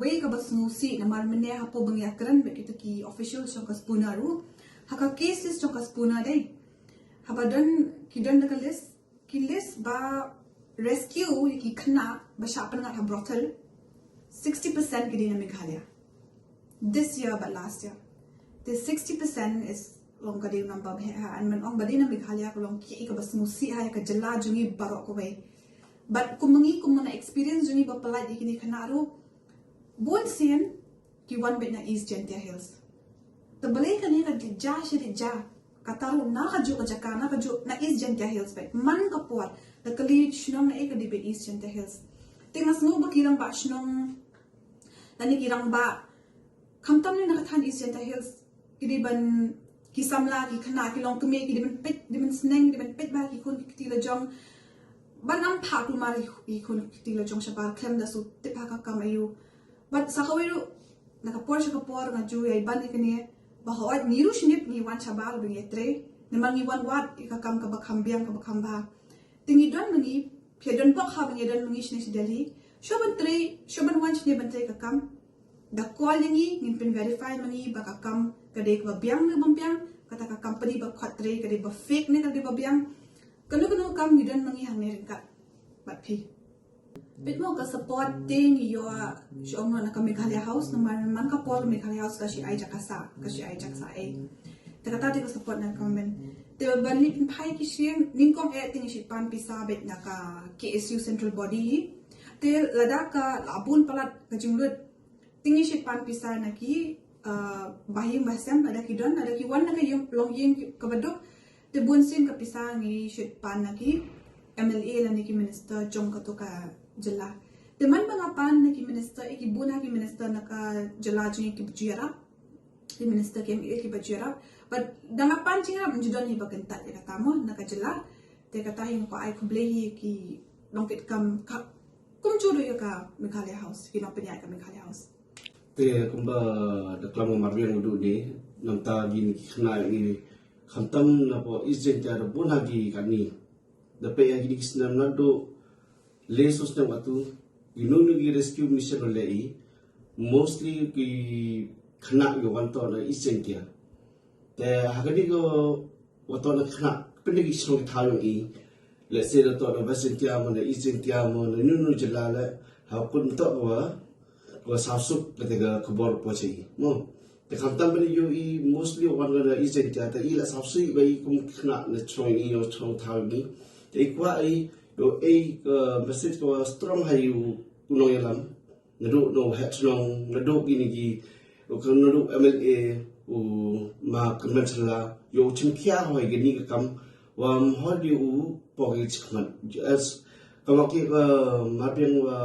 way ka basnusi na marmene hapo bangyakran begitu ki official chongkas punaru haka cases chongkas puna dai habadan kidan na list ba rescue ki khna ba shapan ngat ha brothel 60% ki dina Meghalaya this year but last year the 60% is long ka din number ha and man ong badina Meghalaya ko long ki ka basnusi ha ka jala jungi barok ko way but kumangi kumana experience jungi ba palai ikini khna ru bon sen ki one bit na East Gentia Hills the balay kani ka ja shiri ja kataru na ka ju ka jaka na ka ju na East Gentia Hills ba man ka por the kali shnong na eka dibit East Gentia Hills tingas no ba kirang ba shnong nani kirang ba kamtam ni nakathan East Gentia Hills kidiban kisamla ki khana ki long kame ki diban sneng diban pet ba ki kun ki tila jong banam pha tu mari ki kun ki tila jong shapar klem da su tipa ka kamayu but sakawiru nakapor siya kapor nga ju ay ban ikani bahawat niru shinip ni wan chabal bing etre namang ni wan wat ikakam ka bakhambiang ka bakhamba tingi don mangi phedon pok ha bing edon mangi shne si Delhi shoban wan shne bantre kakam da call ni ngin pin verify mangi bakakam kade ka biang na bampiang kata ka company ba khatre kade ba fake ne kade ba biang kanu kam ni don mangi hangne ringkat bat phi bit mo ka supporting yo shong na ka Meghalaya House man ka por Meghalaya House ka si ai jakasa ai takata ko support na comment te bali pin phai ki siang ning kong ting si pan pisa bet na ka KSU central body te lada ka labun palat ka jinglut ting si pan pisa na ki bahim basam ada ki don ada ki wan na ka yung long yin ka badok te bunsin ka pisa ngi shit pan na ki MLA la ni ki minister jong ka to ka jala teman pangapan na ki minister ki buna ki minister na ka jala jing ki bujira ki minister ki ki bujira but dangapan jinga menjudon hi bakentat ya katamo na ka jala te kata hin ko ai kublehi ki longkit kam kum juru ya ka Meghalaya House ki no penya ka Meghalaya House te kumba daklamo marbiang udu de namta gini ki khna ni khantam na po ijen jar buna gi kani dape ya gini kisnam na do lesos na watu ginunu gi rescue mission olei mostly ki khna yo wanto na isen kia te hagadi go wato na khna pindi gi song thayo i let's say to na basin kia mo na isen kia mo na nunu jala la ha kun to wa sasup te ga khobor po chi mo te khantam bani yo i mostly wan na isen kia te ila sapsi bai kum khna na chong i yo chong thayo ni te kwa ai do message ko strong hayu unong yalam nado no hatchong nado gini gi ko nado MLA u ma conventional yo chimkhia hoi gini ka kam wam hodi u pogi chman as kamaki ma piang wa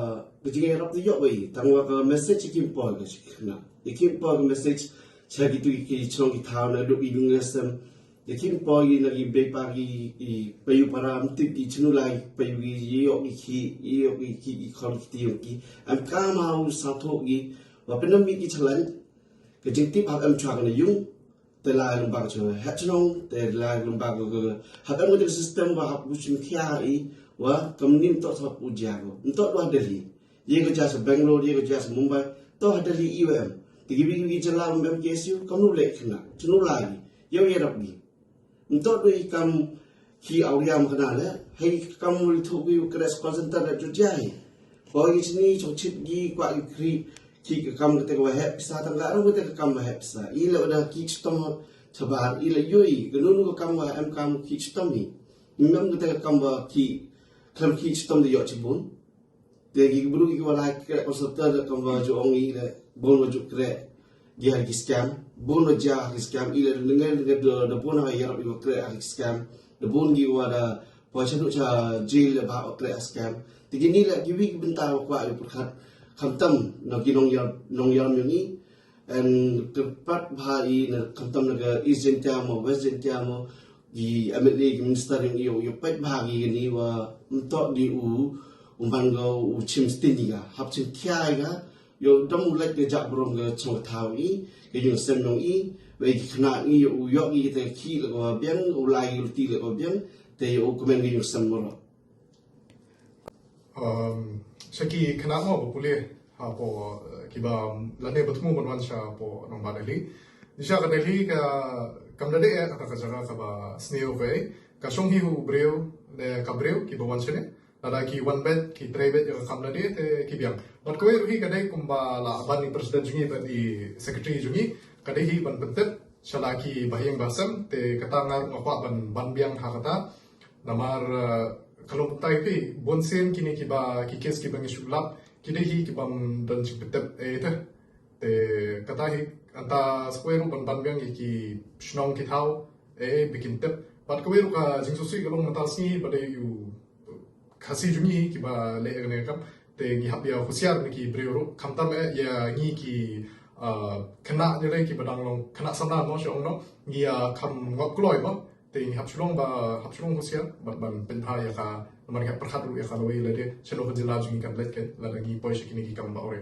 bijinga rap yo bai tangwa ka message kim po ga chikna ikim po message chagi tu ki chong ki thaw na do ibing lesem yakin po yi na gi break pa gi payu para amtik gi chinulai payu gi yo ki khol ki ti ki am ka ma u sa tho gi wa penam mi ki chalan ke jing ti phak am chwa na yung te la lum ba chwa ha chnong te la lum ba go ha am go system wa ha pu chin khia i wa kam nim to sa pu ja go to do Delhi ye go ja sa Bangalore ye go ja sa Mumbai to ha Delhi UM ti gi chala mbem KSU kam nu le khna chinulai yo ye rap gi untuk doi kam ki auliam kana le hei kam ul thu bi kres concenter da ju jai boi sini chochit gi kwa kri ki kam te ko he pisa tangga ro te kam he pisa ila da ki stom chabar ila yoi gununu ko kam wa am kam ki stom ni nimam te kam wa ki kam ki stom de yo chibun te gi buru gi wala kre concenter da kam wa jo ongi le bon wa ju kre gi har gi scam bon wa ja gi scam ila dengan da bon ha yarab i kre ha scam da bon gi wa da poisa nu cha jail ba kre scam ti gi ni la gi wi bentar kwa i purkhat khamtam na gi nong yam ni and kepat bhai na khamtam na ga East mo West mo gi MLA gi minister ni yo pet bhagi ni wa mto di umban go u chim stini ga hap chim khia ga yo dam lek de ja brom ga chong thau i ge yo sem nong i we gi khna i yo gi te khi la go biang u lai u ti la go biang te yo komen gi yo sem mo Saki khna mo bu le apo kiba lane bertemu banwan sya po nang Delhi disha ka Delhi ka kamdade ka jaga ka ba sneo ve ka songhi hu breu le ka breu ki bawan sene ada ki one bed ki three bed ka kamdade te ki biang bat ko ruhi ka dai kumba la ban ni president jungi ba di secretary jungi ka dai hi ban pentet shala ki bahiyang basam te kata ngar ngakwa ban biang ha kata namar kalau tai pi bonsen kini ki ba ki kes ki bangi sulap ki dai hi ki bam dan chipetep te kata hi anta square ban biang ki snong ki thau bikin tep bat ko ru ka jing sui ka long mata si ba dai yu khasi jungi ki ba le ne kam te ngi hap ya husiar ni ki breu kam tam ya ngi ki kena ni le ki badang long kena sana no shong no ngi kam ngok kloi ba te ngi hap chulong husiar ban pen tha ya ka man ka prakhat ru ya ka loi le de chelo jila jungi kan let ke la ngi poi shikini ki kam ba ore